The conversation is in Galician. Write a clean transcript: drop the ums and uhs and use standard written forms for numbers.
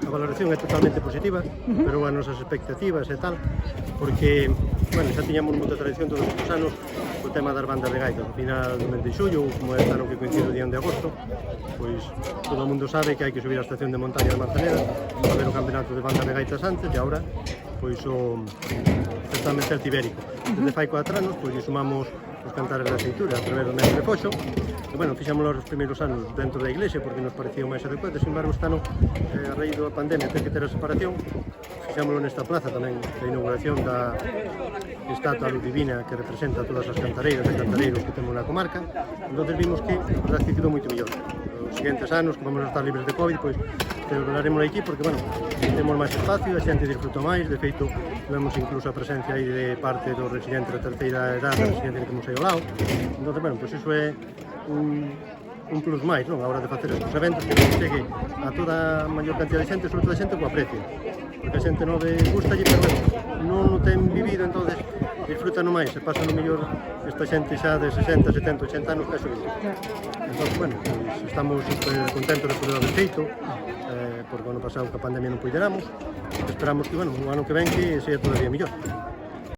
a valoración é totalmente positiva, pero as nosas expectativas e tal, porque, bueno, xa tiñamos moita tradición todos os anos co tema das bandas de gaitas. Ao final do mes de xullo, como é ano que coincide o día de agosto, pois todo o mundo sabe que hai que subir a estación de montaña de Manzaneda a ver o campeonato de bandas de gaitas antes, e agora, pois o certamen celtibérico. Desde fai 4 anos, pois sumamos os cantares da Xeitura a través do mes de Foxo, e, bueno, fixamos os primeiros anos dentro da iglesia porque nos parecía o máis adecuado. Sin embargo, este ano, a raíz da pandemia, ten que ter a separación, fixámoslo nesta plaza tamén, da inauguración da estatua Luz Divina que representa todas as cantareiras e cantareiros que temos na comarca. Entón vimos que, a verdade, que quedou moito mellor. Os seguintes anos, que vamos a estar libres de Covid, pois celebraremos aquí porque, bueno, temos máis espacio, a xente disfruta máis. De feito, vemos incluso a presencia aí de parte dos residentes da terceira edade, da residente que temos aí ao lado. Entón, bueno, pois iso é un plus máis, non? A hora de facer estes eventos que chegue a toda a maior cantidad de xente, sobre todo a xente que o aprecia, porque a xente non gusta lle, pero non o ten vivido, entonces disfruta no máis, se pasa no mellor esta xente xa de 60, 70, 80 anos que é subido. Entón, bueno, pues, estamos super contentos de poder haber feito, porque o ano pasado que a pandemia non puideramos, esperamos que, bueno, o ano que ven que sea todavía mellor.